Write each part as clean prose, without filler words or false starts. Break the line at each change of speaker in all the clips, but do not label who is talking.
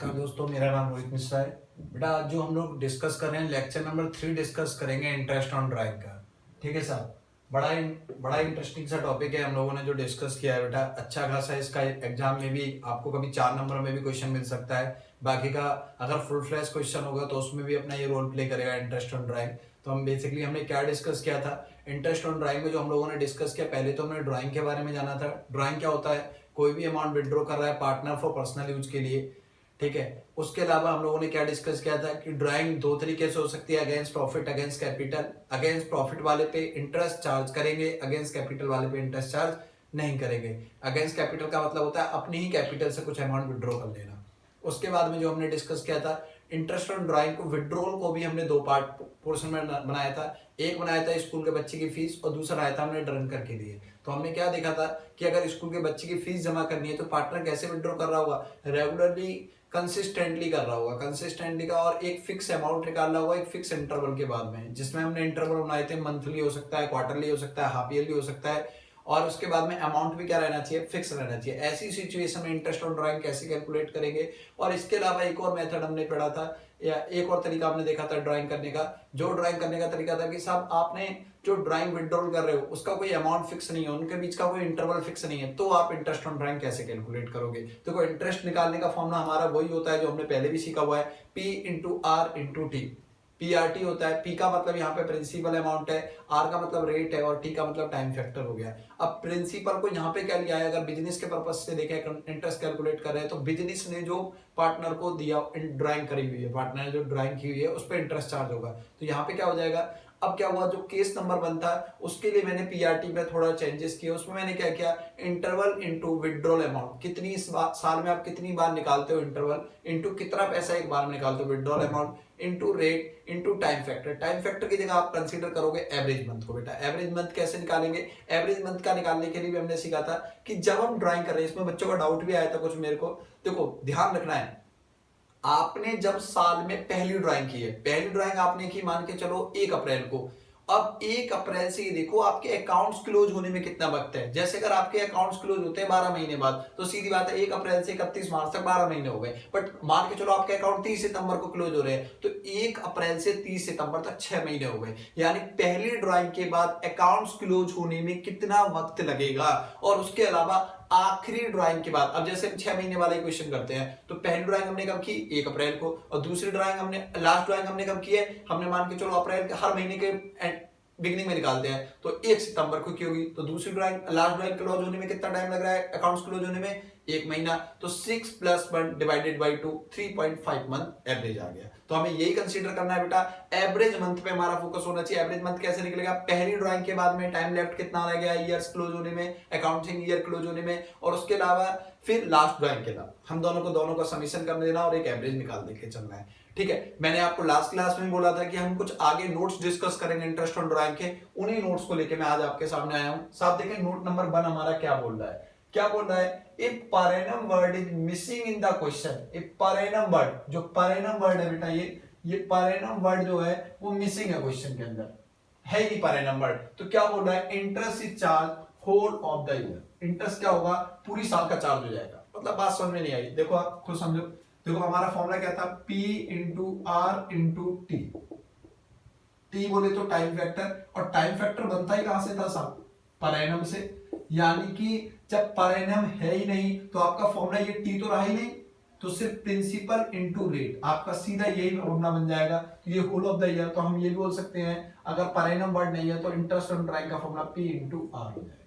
नमस्कार दोस्तों, मेरा नाम रोहित मिश्रा है। बेटा आज जो हम लोग डिस्कस कर रहे हैं लेक्चर नंबर 3 डिस्कस करेंगे इंटरेस्ट ऑन ड्राइंग का। ठीक है साहब, बड़ा इंटरेस्टिंग सा टॉपिक है हम लोगों ने जो डिस्कस किया है। बेटा अच्छा खासा इसका एग्जाम में भी आपको कभी 4 नंबर में भी क्वेश्चन मिल सकता है। बाकी का अगर फुल फ्लैश क्वेश्चन होगा तो उसमें भी अपना ये रोल प्ले करेगा इंटरेस्ट ऑन ड्राइंग। तो हमने क्या डिस्कस किया था इंटरेस्ट ऑन ड्राइंग में। जो हम लोगों ने डिस्कस किया, पहले तो हमने ड्राइंग के बारे में जाना था। ड्राइंग क्या होता है? कोई भी अमाउंट विड्रॉ कर रहा है पार्टनर फॉर पर्सनल यूज के लिए। ठीक है, उसके अलावा हम लोगों ने क्या डिस्कस किया था कि ड्राइंग दो तरीके से हो सकती है, against profit against capital. Against profit वाले पे इंटरेस्ट चार्ज करेंगे, अगेंस्ट कैपिटल वाले पे इंटरेस्ट चार्ज नहीं करेंगे। अगेंस्ट कैपिटल का मतलब होता है अपनी ही कैपिटल से कुछ अमाउंट विड्रॉ कर लेना। उसके बाद में जो हमने डिस्कस किया था इंटरेस्ट ऑन ड्राइंग को, विड्रॉल को भी हमने दो पार्ट पोर्शन में बनाया था। एक बनाया था स्कूल के बच्चे की फीस और दूसरा आया था हमने ड्रंकर के लिए। तो हमने क्या देखा था कि अगर स्कूल के बच्चे की फीस जमा करनी है तो पार्टनर कैसे विड्रॉ कर रहा होगा? रेगुलरली कंसिस्टेंटली कर रहा होगा, कंसिस्टेंटली का, और एक फिक्स अमाउंट निकाल रहा होगा एक फिक्स इंटरवल के बाद में, जिसमें हमने इंटरवल बनाए थे मंथली हो सकता है, क्वार्टरली हो सकता है, हाफ ईयरली हो सकता है। और उसके बाद में अमाउंट भी क्या रहना चाहिए? फिक्स रहना चाहिए। ऐसी सिचुएशन में इंटरेस्ट ऑन ड्राइंग कैसे कैलकुलेट करेंगे? और इसके अलावा एक और मेथड हमने पढ़ा था, या एक और तरीका हमने देखा था ड्राइंग करने का। जो ड्राइंग करने का तरीका था कि साहब आपने जो ड्राइंग विड्रॉल कर रहे हो उसका कोई अमाउंट फिक्स नहीं है, उनके बीच का कोई इंटरवल फिक्स नहीं है, तो आप इंटरेस्ट ऑन ड्राइंग कैसे कैलकुलेट करोगे? तो कोई इंटरेस्ट निकालने का फॉर्मूला हमारा वही होता है जो हमने पहले भी सीखा हुआ है, P into R into T. PRT होता है, पी का मतलब यहाँ पे प्रिंसिपल अमाउंट है, आर का मतलब रेट है और टी का मतलब टाइम फैक्टर हो गया। अब प्रिंसिपल को यहाँ पे क्या लिया है? अगर बिजनेस के पर्पज से देखें, इंटरेस्ट कैलकुलेट कर रहे हैं तो बिजनेस ने जो पार्टनर को दिया, ड्राइंग करी हुई है, पार्टनर ने जो ड्राइंग की हुई है उस पर इंटरेस्ट चार्ज होगा। तो यहाँ पे क्या हो जाएगा? अब क्या हुआ, जो केस नंबर 1 था उसके लिए मैंने पीआरटी में थोड़ा चेंजेस किए। उसमें मैंने क्या किया, इंटरवल इनटू विड्रॉल अमाउंट, कितनी साल में आप कितनी बार निकालते हो इंटरवल, इनटू कितना पैसा एक बार में निकालते हो withdrawal amount, into rate, into time factor. Time factor की जगह आप कंसीडर करोगे एवरेज मंथ को। बेटा एवरेज मंथ कैसे निकालेंगे? एवरेज मंथ का निकालने के लिए भी हमने सीखा था कि जब हम ड्राइंग कर रहे हैं, इसमें बच्चों का डाउट भी आया था कुछ मेरे को। देखो ध्यान रखना है, आपने जब साल में पहली ड्राइंग की है, पहली ड्राइंग आपने की मान के चलो 1 अप्रैल को। अब 1 अप्रैल से ये देखो आपके अकाउंट्स क्लोज होने में कितना वक्त है। जैसे अगर आपके अकाउंट्स क्लोज होते हैं 12 महीने बाद, तो सीधी बात है 1 अप्रैल से 31 मार्च तक 12 महीने हो गए। बट मान के चलो आपके अकाउंट 30 सितंबर को क्लोज हो रहे हैं, तो 1 अप्रैल से 30 सितंबर तक 6 महीने हो गए। यानी पहली ड्राइंग के बाद अकाउंट्स क्लोज होने में कितना वक्त लगेगा। और उसके अलावा आखिरी ड्राइंग के बाद, अब जैसे 6 महीने वाला क्वेश्चन करते हैं, तो पहली ड्राइंग हमने कब की? 1 अप्रैल को। और दूसरी ड्राइंग हमने, लास्ट ड्राइंग हमने कब की है? हमने मान के चलो अप्रैल के हर महीने के बिगनिंग में निकालते हैं, तो 1 सितंबर को की होगी। तो दूसरी ड्राइंग, लास्ट ड्राइंग क्लोज होने में कितना टाइम लग रहा है अकाउंट्स क्लोज होने में? 1 महीना। तो 6 + 1 डिवाइडेड बाई 2, 3.5 मंथ एवरेज आ गया। तो हमें यही कंसीडर करना है बेटा, एवरेज मंथ पे हमारा फोकस होना चाहिए। एवरेज मंथ कैसे निकलेगा? पहली ड्राइंग के बाद में टाइम लेफ्ट कितना रह गया ईयर्स क्लोज होने में, अकाउंटिंग ईयर क्लोज होने में, और उसके अलावा फिर लास्ट ड्राइंग के बाद हम दोनों का समीशन करने देना और एक एवरेज निकाल देके चलना है। ठीक है, मैंने आपको लास्ट क्लास में बोला था कि हम कुछ आगे नोट्स डिस्कस करेंगे इंटरेस्ट ऑन ड्राइंग के, उन्हीं नोट्स को लेके मैं आज आपके सामने आया हूं। साहब देखें नोट नंबर 1 हमारा क्या बोल रहा है? क्या बोल रहा है? If per annum word is missing in the question, if per annum word, जो per annum वर्ड है बेटा, ये per annum वर्ड जो है वो मिसिंग है क्वेश्चन के अंदर, है ही per annum वर्ड। तो क्या बोल रहा है? Interest is charge whole of the year. Interest क्या होगा? पूरी साल का चार्ज हो जाएगा। मतलब बात समझ में नहीं आई? देखो आप खुद समझो। देखो हमारा फॉर्मूला क्या था? P into R into T. T बोले तो टाइम फैक्टर, और टाइम फैक्टर बनता ही कहां से था साहब? पर एनम से। यानी कि जब पर एनम है ही नहीं तो आपका फॉर्मूला ये टी तो रहा ही नहीं, तो सिर्फ प्रिंसिपल इंटू रेट, आपका सीधा यही फॉर्मूला बन जाएगा। तो ये होल ऑफ द ईयर। तो हम ये भी बोल सकते हैं अगर पर एनम वर्ड नहीं है तो इंटरेस्ट ऑन ड्राइंग का फॉर्मूला P इंटू आर हो जाएगा।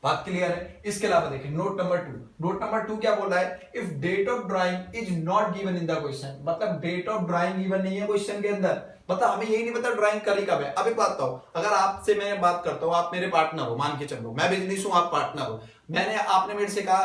बात क्लियर है? इसके अलावा देखिए नोट नंबर 2। नोट नंबर 2 क्या बोल रहा है? If date of drawing is not given in the question, मतलब डेट ऑफ ड्राइंग गिवन नहीं है क्वेश्चन के अंदर, मतलब हमें यही नहीं पता ड्राइंग करी कब है। अब एक बात बताओ, अगर आपसे मैं बात करता हूं, आप मेरे पार्टनर हो, मान के चलो मैं बिजनेस हूं, आप पार्टनर हो, आपने मेरे से कहा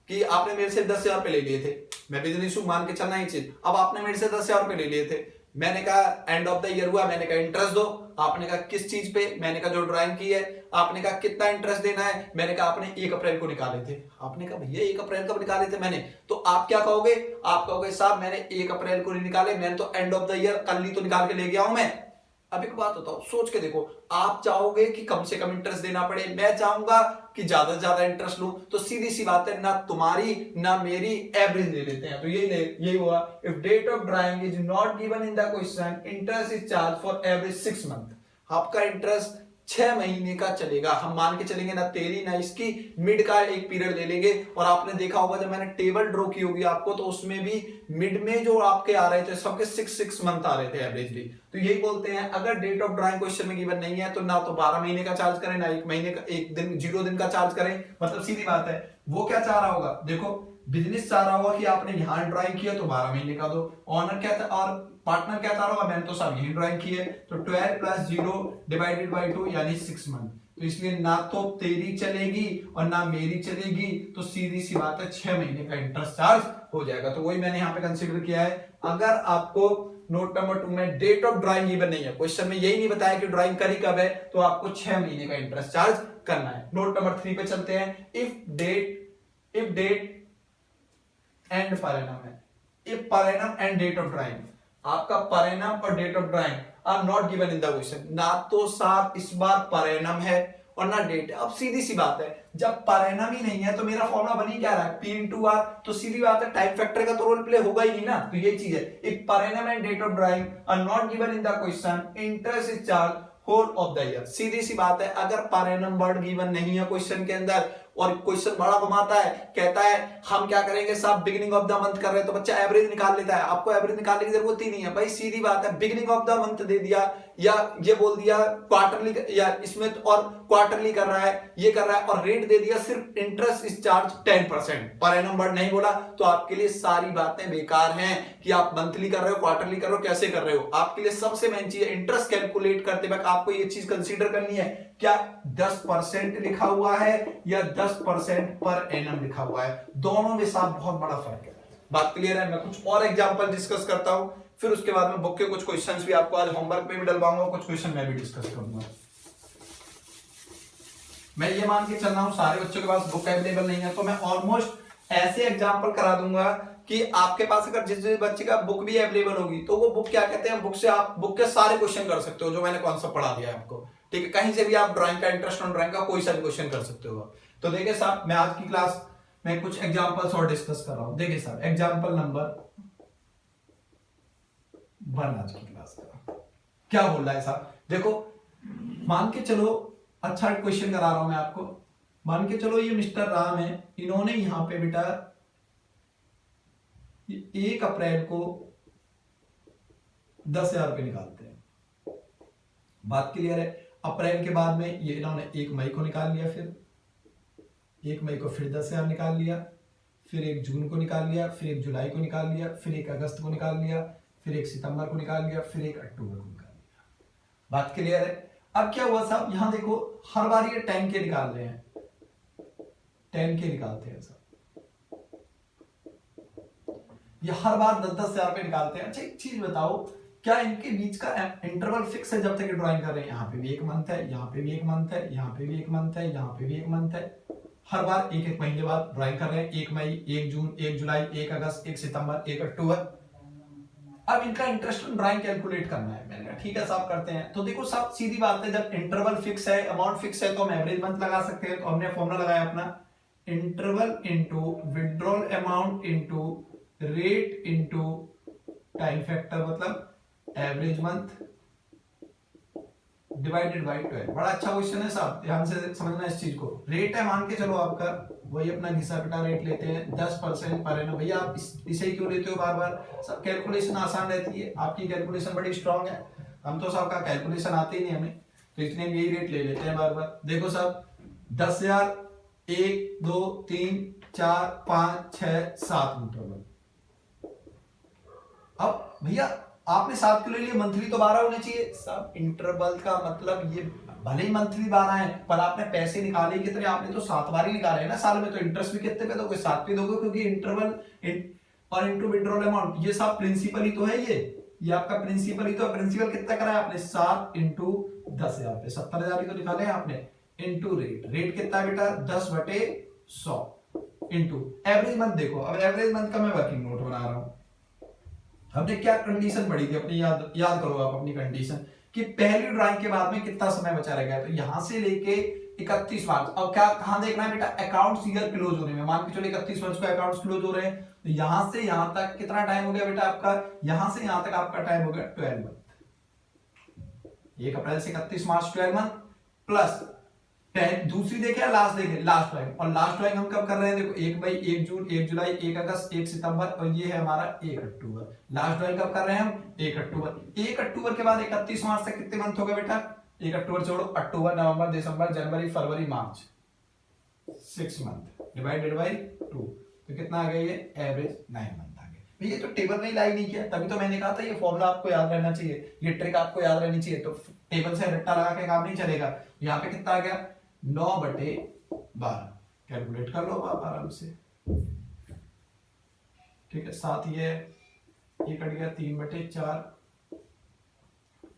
कि आपने मेरे से 10,000 रुपए ले लिए थे, मैं बिजनेस हूं, मान के चलना ही चीज। अब आपने मेरे से 10,000 रुपए ले लिए थे, मैंने कहा एंड ऑफ द ईयर हुआ, मैंने कहा इंटरेस्ट दो। आपने कहा किस चीज पे? मैंने कहा जो ड्राइंग की है। आपने कहा कितना इंटरेस्ट देना है? मैंने कहा आपने 1 अप्रैल को निकाले थे। आपने कहा भैया 1 अप्रैल कब निकाले थे मैंने? तो आप क्या कहोगे? आप कहोगे साहब मैंने 1 अप्रैल को नहीं निकाले, मैंने तो एंड ऑफ द ईयर कल ही तो निकाल के ले गया हूं मैं। अब एक बात बताओ, सोच के देखो, आप चाहोगे कि कम से कम इंटरेस्ट देना पड़े, मैं चाहूंगा कि ज्यादा से ज्यादा इंटरेस्ट लूं, तो सीधी सी बात है, ना तुम्हारी ना मेरी एवरेज ले लेते हैं। तो यही हुआ, if date of drawing is not given in the question, interest is charge for average 6 month. आपका इंटरेस्ट 6 महीने का चलेगा। हम मान के चलेंगे ना तेरी ना इसकी, मिड का एक पीरियड ले लेंगे। और आपने देखा होगा जब मैंने टेबल ड्रॉ की होगी आपको, तो उसमें भी मिड में जो आपके आ रहे थे सबके 6 मंथ आ रहे थे एवरेजली। तो यही बोलते हैं, अगर डेट ऑफ ड्राइंग क्वेश्चन में गिवन नहीं है तो ना तो 12 महीने का चार्ज करें, ना 1 महीने का, 1 दिन 0 दिन का चार्ज करें। मतलब सीधी बात है, वो क्या चाह रहा होगा, देखो बिजनेस चाह रहा होगा कि आपने यहां ड्राइंग किया तो 12 महीने का दो। ऑनर क्या था और पार्टनर क्या चाह रहा होगा, मैंने तो साहब यही ड्राइंग की है, तो 12 + 0 डिवाइडेड बाई 2 यानी 6 मंथ। तो इसलिए ना तो तेरी चलेगी और ना मेरी चलेगी, तो सीधी सी बात है 6 महीने का इंटरेस्ट चार्ज हो जाएगा। तो वही मैंने यहाँ पे कंसीडर किया है। अगर आपको नोट नंबर 2 में डेट ऑफ ड्राइंग गिवन नहीं है, क्वेश्चन में यही नहीं बताया कि ड्राइंग करी कब है, तो आपको 6 महीने का इंटरेस्ट चार्ज करना है। नोट नंबर 3 पे चलते हैं। If date and per annum है, if per annum and date of drawing, आपका पर एनम और date of drawing are not given in the question, ना तो साहब इस बार पर एनम है और ना डेट है। अब सीधी सी बात है, जब पर एनम ही नहीं है तो मेरा फॉर्मूला बनी क्या रहा है, P/R। तो सीधी बात है, टाइम फैक्टर का तो रोल प्ले होगा ही नहीं ना। तो ये चीज है, if per annum and date of drawing are not given in the question, interest is charge whole of the year. सीधी सी बात है, अगर पर एनम वर्ड गिवन नहीं है क्वेश्चन के अंदर और क्वेश्चन बड़ा घुमाता है, कहता है हम क्या करेंगे साहब, बिगिनिंग ऑफ द मंथ कर रहे हैं, तो बच्चा एवरेज निकाल लेता है। आपको एवरेज निकालने की जरूरत ही नहीं है भाई, सीधी बात है, बिगिनिंग ऑफ द मंथ दे दिया या ये बोल दिया क्वार्टरली, या इसमें तो और क्वार्टरली कर रहा है, ये कर रहा है, और रेट दे दिया सिर्फ interest is charge 10%, per annum word नहीं बोला, तो आपके लिए सारी बातें बेकार हैं कि आप मंथली कर रहे हो, क्वार्टरली कर रहे हो, कैसे कर रहे हो। आपके लिए सबसे मेन चीज है, इंटरेस्ट कैलकुलेट करते वक्त आपको ये चीज कंसीडर करनी है, क्या 10% लिखा हुआ है या 10% पर एनम लिखा हुआ है, दोनों में साथ बहुत बड़ा फर्क है। बात क्लियर है। मैं कुछ और एग्जांपल डिस्कस करता हूं, फिर उसके बाद में बुक के कुछ क्वेश्चंस भी आपको आज होमवर्क पे भी डलवाऊंगा, कुछ क्वेश्चन मैं भी डिस्कस करूंगा। मैं ये मान के चल रहा हूं सारे बच्चों के पास बुक अवेलेबल नहीं है, तो मैं ऑलमोस्ट ऐसे एग्जांपल करा दूंगा कि आपके पास अगर जिस बच्चे का बुक भी अवेलेबल होगी, तो वो बुक क्या कहते हैं, बुक से आप बुक के सारे क्वेश्चन कर सकते हो जो मैंने कॉन्सेप्ट पढ़ा दिया है आपको। ठीक है, कहीं से भी आप ड्राइंग का, इंटरेस्ट ऑन ड्राइंग का कोई सा भी क्वेश्चन कर सकते हो। तो देखिए साहब, मैं आज की क्लास में कुछ एग्जांपल्स और डिस्कस कर रहा हूं। देखिए साहब, एग्जांपल नंबर 1 आज की क्लास का क्या बोल रहा है साहब, देखो मान के चलो, अच्छा क्वेश्चन करा रहा हूं मैं आपको। मान के चलो ये मिस्टर राम है, इन्होंने यहां पे बेटा 1 अप्रैल को 10,000 रुपए निकालते हैं। बात क्लियर है। अप्रैल के बाद में ये इन्होंने 1 मई को निकाल लिया, फिर 1 मई को फिर 10,000 निकाल लिया, फिर 1 जून को निकाल लिया, फिर 1 जुलाई को निकाल लिया, फिर 1 अगस्त को निकाल लिया, फिर 1 सितंबर को निकाल लिया, फिर 1 अक्टूबर को निकाल लिया। बात क्लियर है। अब क्या हुआ साहब, यहां देखो हर बार ये 10 के निकाल रहे हैं, 10 के निकालते हैं साहब, ये हर बार 10,000 रुपए निकालते हैं। अच्छा एक चीज बताओ, क्या इनके बीच का इंटरवल फिक्स है जब तक ड्राइंग कर रहे हैं? यहाँ पे भी 1 मंथ है, यहाँ पे भी 1 मंथ है, यहाँ पे भी 1 मंथ है, यहाँ पे भी 1 मंथ है। हर बार 1-1 महीने बाद ड्राइंग कर रहे हैं, 1 मई, 1 जून, 1 जुलाई, 1 अगस्त, 1 सितंबर, 1 अक्टूबर। अब इनका इंटरेस्ट ऑन ड्राइंग कैलकुलेट करना है। मैंने कहा ठीक है साहब करते हैं। तो देखो साहब सीधी बात है, जब इंटरवल फिक्स है, अमाउंट फिक्स है, तो हम एवरेज मंथ लगा सकते हैं। तो हमने फॉर्मूला लगाया अपना, interval into withdrawal amount into rate into time factor, मतलब एवरेज मंथ डिवाइडेड बाय 12। बड़ा अच्छा क्वेश्चन है साहब, ध्यान से समझना इस चीज को। रेट है मान के चलो आपका, वही अपना घिसा पिटा रेट लेते हैं 10% पर एनम। भैया आप इसे ही क्यों लेते हो बार बार, सब कैलकुलेशन आसान रहती है, आपकी कैलकुलेशन बड़ी स्ट्रांग है, हम तो साहब का कैलकुलेशन आते ही नहीं हमें, तो इसलिए हम यही रेट ले लेते हैं बार बार। देखो साहब 10,000, 1 2 3 4 5 6 7 इंटरवल। अब भैया आपने 7 किलो लिए, मंथली तो 12 होने चाहिए सब। इंटरवल का मतलब ये भले ही मंथली 12 है, पर आपने पैसे निकाले कितने, आपने तो 7 बार ही निकाले हैं ना साल में, तो इंटरेस्ट भी कितने पे दोगे, 7 पे दोगे, क्योंकि इंटरवल और इनटू विड्रॉल अमाउंट, ये सब प्रिंसिपल ही तो है। ये आपका प्रिंसिपल ही तो है। प्रिंसिपल कितना करा है आपने, 7 इंटू 10,000 पे 70,000 ही तो निकाले हैं आपने, इंटू रेट, रेट कितना है बेटा 10/100 इंटू एवरेज मंथ। देखो अब एवरेज मंथ का मैं वर्किंग नोट बना रहा हूं। हमने क्या कंडीशन पढ़ी थी अपनी, याद करो आप अपनी कंडीशन। कि पहली ड्राइंग के बाद में कितना समय बचा रह गया। तो यहां से लेके 31 मार्च, अब क्या कहां देखना है बेटा, अकाउंट्स ईयर क्लोज होने में, मान के चलो 31 मार्च को अकाउंट्स क्लोज हो रहे हैं, तो यहां से यहां तक कितना टाइम हो गया बेटा आपका, यहां से यहां तक आपका टाइम हो गया 12 मंथ। 1 अप्रैल से 31 मार्च 12 मंथ प्लस दूसरी देखे लास्ट देखे, लास्ट ड्राइंग, और लास्ट ड्राइंग हम कब कर रहे हैं, देखो 1 जून, 1 जुलाई, 1 अगस्त, 1 सितंबर, और ये है हमारा 1 अक्टूबर। लास्ट ड्राइंग कब कर रहे हैं हम, 1 अक्टूबर। 1 अक्टूबर के बाद 31 मार्च तक कितने मंथ हो गए बेटा, 1 अक्टूबर छोड़ो, अक्टूबर, नवंबर, दिसंबर, जनवरी, फरवरी, मार्च, 6 मंथ डिवाइडेड बाई 2, तो कितना आ गया ये, एवरेज 9 मंथ आ गया। ये तो टेबल में लाई नहीं किया, तभी तो मैंने कहा था ये फॉर्मूला आपको याद रहना चाहिए, ये ट्रिक आपको याद रहनी चाहिए। तो टेबल से रट्टा लगा के काम नहीं चलेगा। यहाँ पे कितना आ गया, 9/12, कैलकुलेट कर लो आप आराम से, ठीक है। साथ ये कट गया 3/4,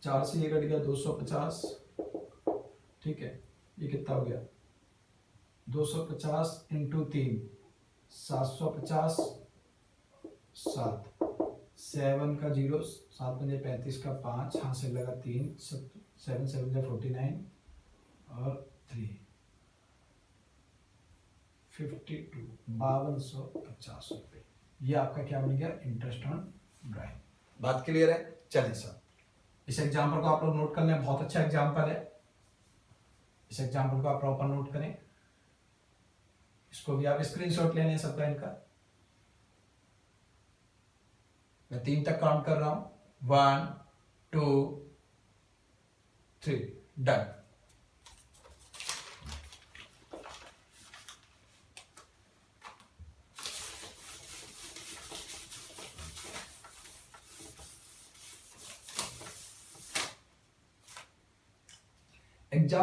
4 से ये कट गया 250, ठीक है। ये कितना हो गया, 250 इंटू 3, 750, 7, 7 का 0, 7 पंजे 35 का 5, हाँ से लगा 3, 7 7 49 और 3, 52, 5250 रुपए। ये आपका क्या बन गया, इंटरेस्ट ऑन ड्राइंग। बात क्लियर है, चलिए सर इस एग्जाम्पल को आप लोग नोट कर लें, बहुत अच्छा एग्जाम्पल है, इस एग्जाम्पल को आप प्रॉपर नोट करें, इसको भी आप स्क्रीनशॉट लेने सबका इनका। मैं 3 तक काउंट कर रहा हूं, 1 2 3, डन। एग्जाम